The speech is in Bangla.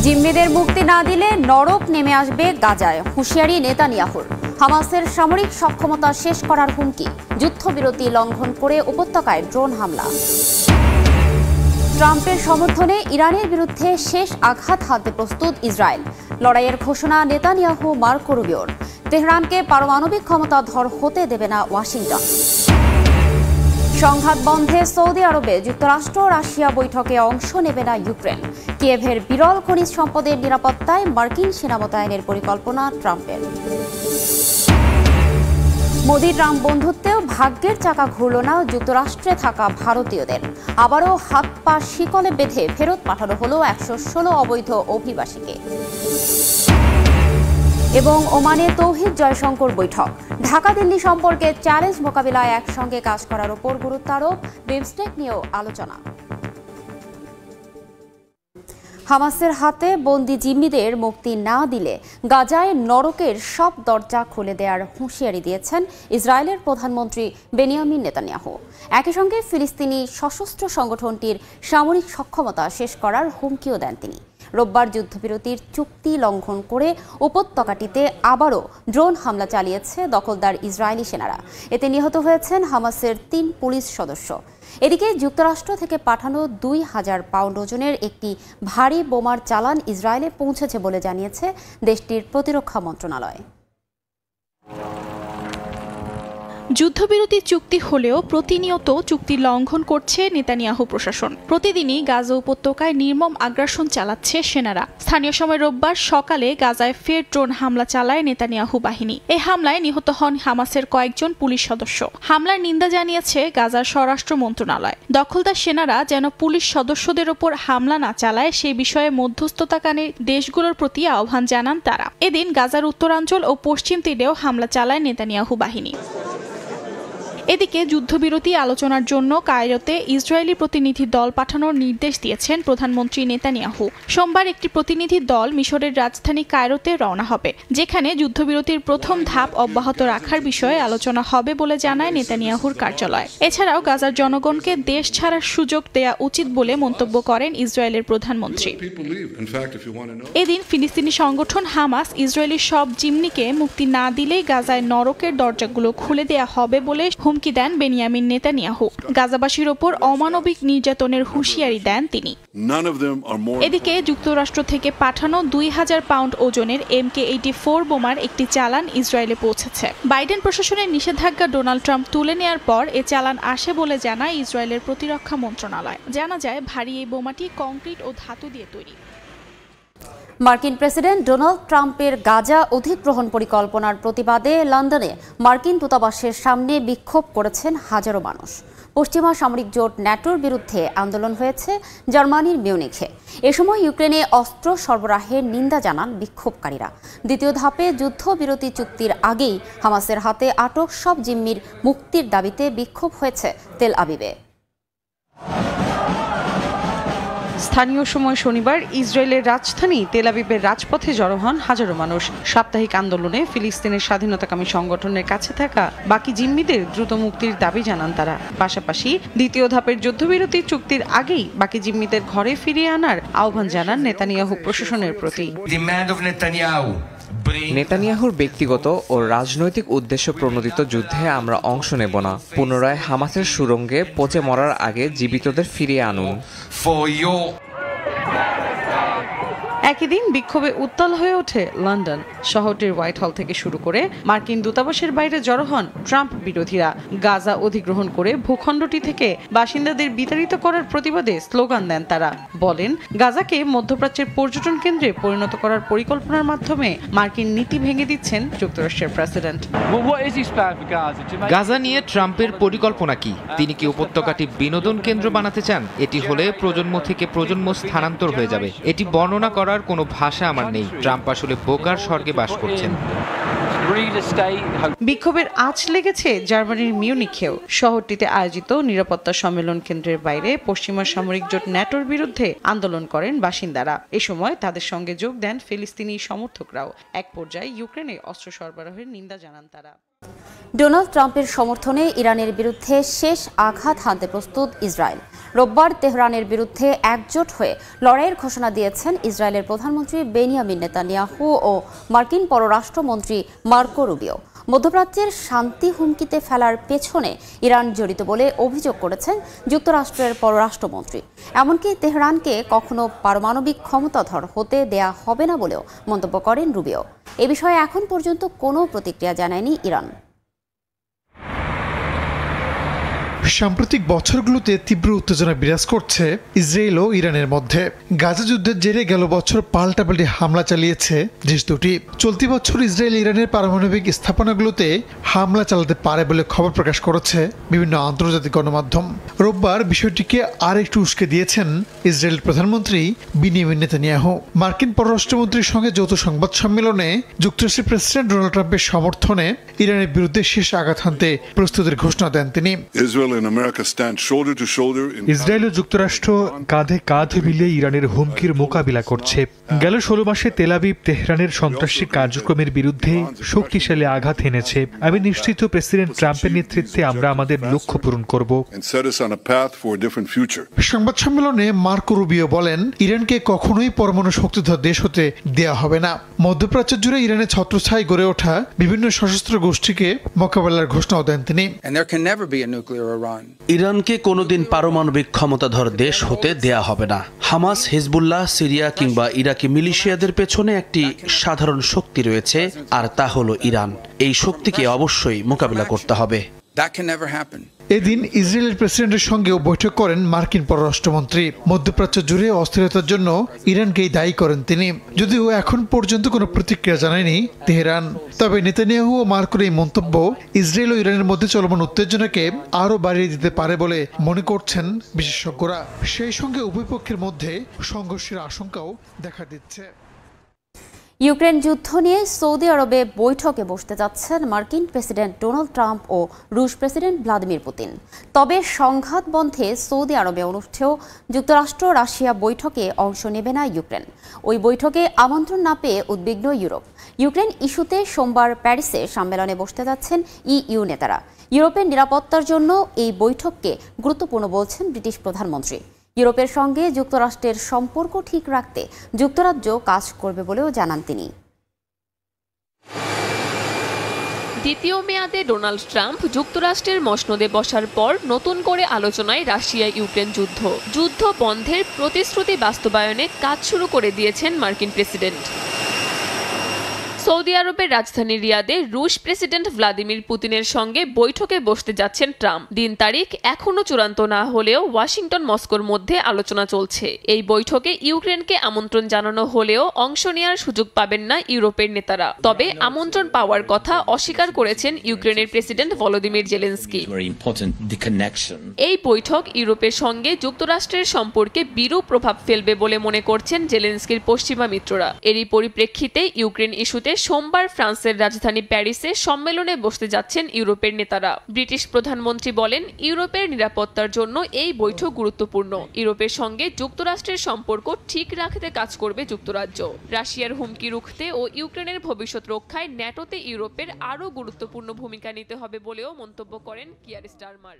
জিম্মিদের মুক্তি না দিলে নরক নেমে আসবে গাজায়, হুঁশিয়ারি নেতানিয়াহুর। হামাসের সামরিক সক্ষমতা শেষ করার হুমকি, যুদ্ধবিরতি লঙ্ঘন করে উপত্যকায় ড্রোন হামলা। ট্রাম্পের সমর্থনে ইরানের বিরুদ্ধে শেষ আঘাত হানতে প্রস্তুত ইসরায়েল। লড়াইয়ের ঘোষণা নেতানিয়াহু মার্কো রুবিওর। তেহরানকে পারমাণবিক ক্ষমতাধর হতে দেবে না ওয়াশিংটন। সংঘাত বন্ধে সৌদি আরবে যুক্তরাষ্ট্র রাশিয়া বৈঠকে অংশ নেবে না ইউক্রেন। কিয়েভের বিরল খনিজ সম্পদের নিরাপত্তায় মার্কিন সেনা মোতায়েনের পরিকল্পনা ট্রাম্পের। মোদি ট্রাম্প বন্ধুত্বেও ভাগ্যের চাকা ঘুরল না যুক্তরাষ্ট্রে থাকা ভারতীয়দের। আবারও হাত পা শিকলে বেঁধে ফেরত পাঠানো হলো 116 অবৈধ অভিবাসীকে। এবং ওমানে তৌহিদ জয়শঙ্কর বৈঠক। ঢাকা দিল্লি সম্পর্কে চ্যালেঞ্জ মোকাবিলায় একসঙ্গে কাজ করার উপর গুরুত্ব আরোপ, বিমস্টেক নিয়েও আলোচনা। হামাসের হাতে বন্দি জিম্মিদের মুক্তি না দিলে গাজায় নরকের সব দরজা খুলে দেওয়ার হুঁশিয়ারি দিয়েছেন ইসরায়েলের প্রধানমন্ত্রী বেনিয়ামিন নেতানিয়াহু। একই সঙ্গে ফিলিস্তিনি সশস্ত্র সংগঠনটির সামরিক সক্ষমতা শেষ করার হুমকিও দেন তিনি। রোববার যুদ্ধবিরতির চুক্তি লঙ্ঘন করে উপত্যকাটিতে আবারও ড্রোন হামলা চালিয়েছে দখলদার ইসরায়েলি সেনারা। এতে নিহত হয়েছেন হামাসের 3 পুলিশ সদস্য। এদিকে যুক্তরাষ্ট্র থেকে পাঠানো 2000 পাউন্ড ওজনের একটি ভারী বোমার চালান ইসরায়েলে পৌঁছেছে বলে জানিয়েছে দেশটির প্রতিরক্ষা মন্ত্রণালয়। যুদ্ধবিরতি চুক্তি হলেও প্রতিনিয়ত চুক্তি লঙ্ঘন করছে নেতানিয়াহু প্রশাসন। প্রতিদিনই গাজা উপত্যকায় নির্মম আগ্রাসন চালাচ্ছে সেনারা। স্থানীয় সময় রোববার সকালে গাজায় ফের ড্রোন হামলা চালায় নেতানিয়াহু বাহিনী। এই হামলায় নিহত হন হামাসের কয়েকজন পুলিশ সদস্য। হামলার নিন্দা জানিয়েছে গাজার স্বরাষ্ট্র মন্ত্রণালয়। দখলদার সেনারা যেন পুলিশ সদস্যদের ওপর হামলা না চালায় সে বিষয়ে মধ্যস্থতাকারী দেশগুলোর প্রতি আহ্বান জানান তারা। এদিন গাজার উত্তরাঞ্চল ও পশ্চিম তীরেও হামলা চালায় নেতানিয়াহু বাহিনী। এদিকে যুদ্ধবিরতি আলোচনার জন্য কায়রোতে ইসরায়েলি প্রতিনিধি দল পাঠানোর নির্দেশ দিয়েছেন প্রধানমন্ত্রী নেতানিয়াহু। সোমবার একটি প্রতিনিধি দল মিশরের রাজধানী কায়রোতে রওনা হবে, যেখানে যুদ্ধবিরতির প্রথম ধাপ অব্যাহত রাখার বিষয়ে আলোচনা হবে বলে জানায় নেতানিয়াহুর কার্যালয়। এছাড়াও গাজার জনগণকে দেশ ছাড়ার সুযোগ দেয়া উচিত বলে মন্তব্য করেন ইসরায়েলের প্রধানমন্ত্রী। এদিন ফিলিস্তিনি সংগঠন হামাস ইসরায়েলি সব জিম্মিকে মুক্তি না দিলেই গাজায় নরকের দরজাগুলো খুলে দেয়া হবে বলে হুমকি দেন বেনিয়ামিন নেতানিয়াহু। গাজাবাসীর ওপর অমানবিক নির্যাতনের হুঁশিয়ারি দেন তিনি। এদিকে যুক্তরাষ্ট্র থেকে পাঠানো 2000 পাউন্ড ওজনের MK-84 বোমার একটি চালান ইসরায়েলে পৌঁছেছে। বাইডেন প্রশাসনের নিষেধাজ্ঞা ডোনাল্ড ট্রাম্প তুলে নেওয়ার পর এ চালান আসে বলে জানায় ইসরায়েলের প্রতিরক্ষা মন্ত্রণালয়। জানা যায় ভারী এই বোমাটি কংক্রিট ও ধাতু দিয়ে তৈরি। মার্কিন প্রেসিডেন্ট ডোনাল্ড ট্রাম্পের গাজা অধিগ্রহণ পরিকল্পনার প্রতিবাদে লন্ডনে মার্কিন দূতাবাসের সামনে বিক্ষোভ করেছেন হাজারো মানুষ। পশ্চিমা সামরিক জোট ন্যাটোর বিরুদ্ধে আন্দোলন হয়েছে জার্মানির মিউনিখে। এ সময় ইউক্রেনে অস্ত্র সরবরাহের নিন্দা জানান বিক্ষোভকারীরা। দ্বিতীয় ধাপে যুদ্ধবিরতি চুক্তির আগেই হামাসের হাতে আটক সব জিম্মির মুক্তির দাবিতে বিক্ষোভ হয়েছে তেল আবিবে। স্থানীয় সময় শনিবার ইসরায়েলের রাজধানী তেল আবিবের রাজপথে জড়ো হন হাজারো মানুষ। সাপ্তাহিক আন্দোলনে ফিলিস্তিনের স্বাধীনতাকামী সংগঠনের কাছে থাকা বাকি জিম্মিদের দ্রুত মুক্তির দাবি জানান তারা। পাশাপাশি দ্বিতীয় ধাপের যুদ্ধবিরতি চুক্তির আগেই বাকি জিম্মিদের ঘরে ফিরিয়ে আনার আহ্বান জানান নেতানিয়াহু প্রশাসনের প্রতি। নেতানিয়াহুর ব্যক্তিগত ও রাজনৈতিক উদ্দেশ্য প্রণোদিত যুদ্ধে আমরা অংশ নেব না। পুনরায় হামাসের সুড়ঙ্গে পচে মরার আগে জীবিতদের ফিরিয়ে আনুন। একই দিন বিক্ষোভে উত্তাল হয়ে ওঠে লন্ডন। শহরটির হোয়াইট হল থেকে শুরু করে মার্কিন দূতাবাসের বাইরে জড়ো হন ট্রাম্প বিরোধীরা। গাজা অধিগ্রহণ করে ভূখণ্ডটি থেকে বাসিন্দাদের বিতাড়িত করার প্রতিবাদে স্লোগান দেন তারা। বলেন, গাজাকে মধ্যপ্রাচ্যের পর্যটন কেন্দ্রে পরিণত করার পরিকল্পনার মাধ্যমে মার্কিন নীতি ভেঙে দিচ্ছেন যুক্তরাষ্ট্রের প্রেসিডেন্ট। গাজা নিয়ে ট্রাম্পের পরিকল্পনা কি? তিনি কি উপত্যকাটি বিনোদন কেন্দ্র বানাতে চান? এটি হলে প্রজন্ম থেকে প্রজন্ম স্থানান্তর হয়ে যাবে। এটি বর্ণনা করার কোনো ভাষা আমার নেই। ট্রাম্প আসলে বোকার স্বর্গে বাস করছেন। বিক্ষোভের আঁচ লেগেছে জার্মানির মিউনিখেও। শহরটিতে আয়োজিত নিরাপত্তা সম্মেলন কেন্দ্রের বাইরে পশ্চিমা সামরিক জোট ন্যাটোর বিরুদ্ধে আন্দোলন করেন বাসিন্দারা। এ সময় তাদের সঙ্গে যোগ দেন ফিলিস্তিনি সমর্থকরাও। এক পর্যায়ে ইউক্রেনে অস্ত্র সরবরাহের নিন্দা জানান তারা। ডোনাল্ড ট্রাম্পের সমর্থনে ইরানের বিরুদ্ধে শেষ আঘাত হানতে প্রস্তুত ইসরায়েল। রোববার তেহরানের বিরুদ্ধে একজোট হয়ে লড়াইয়ের ঘোষণা দিয়েছেন ইসরায়েলের প্রধানমন্ত্রী বেনিয়ামিন নেতানিয়াহু ও মার্কিন পররাষ্ট্রমন্ত্রী মার্কো রুবিও। মধ্যপ্রাচ্যের শান্তি হুমকিতে ফেলার পেছনে ইরান জড়িত বলে অভিযোগ করেছেন যুক্তরাষ্ট্রের পররাষ্ট্রমন্ত্রী। এমনকি তেহরানকে কখনো পারমাণবিক ক্ষমতাধর হতে দেয়া হবে না বলেও মন্তব্য করেন রুবিও। এ বিষয়ে এখন পর্যন্ত কোনো প্রতিক্রিয়া জানায়নি ইরান। সাম্প্রতিক বছরগুলোতে তীব্র উত্তেজনা বিরাজ করছে ইসরায়েল ও ইরানের মধ্যে। গাজা যুদ্ধের জেরে গেল বছর পাল্টাপাল্টি হামলা চালিয়েছে দেশ দুটি। চলতি বছর ইসরায়েল ইরানের পারমাণবিক স্থাপনাগুলোতে হামলা চালাতে পারে বলে খবর প্রকাশ করেছে বিভিন্ন আন্তর্জাতিক গণমাধ্যম। রোববার বিষয়টিকে আর একটু উস্কে দিয়েছেন ইসরায়েলের প্রধানমন্ত্রী বেনিয়ামিন নেতানিয়াহু। মার্কিন পররাষ্ট্রমন্ত্রীর সঙ্গে যৌথ সংবাদ সম্মেলনে যুক্তরাষ্ট্রের প্রেসিডেন্ট ডোনাল্ড ট্রাম্পের সমর্থনে ইরানের বিরুদ্ধে শেষ আঘাত হানতে প্রস্তুতির ঘোষণা দেন তিনি। ইসরায়েল ও যুক্তরাষ্ট্র কাঁধে কাঁধ মিলিয়ে ইরানের হুমকির মোকাবিলা করছে। গেল 16 মাসে তেল আবিব তেহরানের সন্ত্রাসী কার্যক্রমের বিরুদ্ধে শক্তিশালী আঘাত এনেছে। আমি নিশ্চিত প্রেসিডেন্ট ট্রাম্পের নেতৃত্বে আমরা আমাদের লক্ষ্য পূরণ করব। সংবাদ সম্মেলনে মার্কো রুবিও বলেন, ইরানকে কখনোই পরমাণু শক্তিধর দেশ হতে দেয়া হবে না। মধ্যপ্রাচ্য জুড়ে ইরানের ছত্রছায়ায় গড়ে ওঠা বিভিন্ন সশস্ত্র গোষ্ঠীকে মোকাবেলার ঘোষণাও দেন তিনি। ইরানকে কোনোদিন পারমাণবিক ক্ষমতাধর দেশ হতে দেয়া হবে না। হামাস, হিজবুল্লাহ, সিরিয়া কিংবা ইরাকি মিলিশিয়াদের পেছনে একটি সাধারণ শক্তি রয়েছে, আর তা হলো ইরান। এই শক্তিকে অবশ্যই মোকাবিলা করতে হবে। এদিন ইসরায়েলের প্রেসিডেন্টের সঙ্গেও বৈঠক করেন মার্কিন পররাষ্ট্রমন্ত্রী। মধ্যপ্রাচ্য জুড়ে অস্থিরতার জন্য ইরানকেই দায়ী করেন তিনি। যদিও এখন পর্যন্ত কোনো প্রতিক্রিয়া জানায়নি তেহরান। তবে নেতানিয়াহু ও মার্কোর এই মন্তব্য ইসরায়েল ও ইরানের মধ্যে চলমান উত্তেজনাকে আরও বাড়িয়ে দিতে পারে বলে মনে করছেন বিশেষজ্ঞরা। সেই সঙ্গে উভয় পক্ষের মধ্যে সংঘর্ষের আশঙ্কাও দেখা দিচ্ছে। ইউক্রেন যুদ্ধ নিয়ে সৌদি আরবে বৈঠকে বসতে যাচ্ছেন মার্কিন প্রেসিডেন্ট ডোনাল্ড ট্রাম্প ও রুশ প্রেসিডেন্ট ভ্লাদিমির পুতিন। তবে সংঘাত বন্ধে সৌদি আরবে অনুষ্ঠেয় যুক্তরাষ্ট্র রাশিয়া বৈঠকে অংশ নেবে না ইউক্রেন। ওই বৈঠকে আমন্ত্রণ না পেয়ে উদ্বিগ্ন ইউরোপ। ইউক্রেন ইস্যুতে সোমবার প্যারিসে সম্মেলনে বসতে যাচ্ছেন ইইউ নেতারা। ইউরোপের নিরাপত্তার জন্য এই বৈঠককে গুরুত্বপূর্ণ বলছেন ব্রিটিশ প্রধানমন্ত্রী। ইউরোপের সঙ্গে যুক্তরাষ্ট্রের সম্পর্ক ঠিক রাখতে যুক্তরাজ্য কাজ করবে বলেও জানান তিনি। দ্বিতীয় মেয়াদে ডোনাল্ড ট্রাম্প যুক্তরাষ্ট্রের মসনদে বসার পর নতুন করে আলোচনায় রাশিয়া ইউক্রেন যুদ্ধ বন্ধের প্রতিশ্রুতি বাস্তবায়নে কাজ শুরু করে দিয়েছেন মার্কিন প্রেসিডেন্ট। সৌদি আরবের রাজধানী রিয়াদে রুশ প্রেসিডেন্ট ভ্লাদিমির পুতিনের সঙ্গে বৈঠকে বসতে যাচ্ছেন ট্রাম্প। দিন তারিখ এখনো চূড়ান্ত না হলেও ওয়াশিংটন মস্কোর মধ্যে আলোচনা চলছে। এই বৈঠকে ইউক্রেনকে আমন্ত্রণ জানানো হলেও অংশ নেওয়ার সুযোগ পাবেন না ইউরোপের নেতারা। তবে আমন্ত্রণ পাওয়ার কথা অস্বীকার করেছেন ইউক্রেনের প্রেসিডেন্ট ভলোদিমির জেলেনস্কি। এই বৈঠক ইউরোপের সঙ্গে যুক্তরাষ্ট্রের সম্পর্কে বিরূপ প্রভাব ফেলবে বলে মনে করছেন জেলেনস্কির পশ্চিমা মিত্ররা। এরই পরিপ্রেক্ষিতে ইউক্রেন ইস্যুতে সোমবার ফ্রান্সের রাজধানী প্যারিসে সম্মেলনে বসতে যাচ্ছেন ইউরোপের নেতারা। ব্রিটিশ প্রধানমন্ত্রী বলেন, ইউরোপের নিরাপত্তার জন্য এই বৈঠক গুরুত্বপূর্ণ। ইউরোপের সঙ্গে যুক্তরাষ্ট্রের সম্পর্ক ঠিক রাখতে কাজ করবে যুক্তরাজ্য। রাশিয়ার হুমকি রুখতে ও ইউক্রেনের ভবিষ্যৎ রক্ষায় ন্যাটোতে ইউরোপের আরও গুরুত্বপূর্ণ ভূমিকা নিতে হবে বলেও মন্তব্য করেন কিয়ার স্টারমার।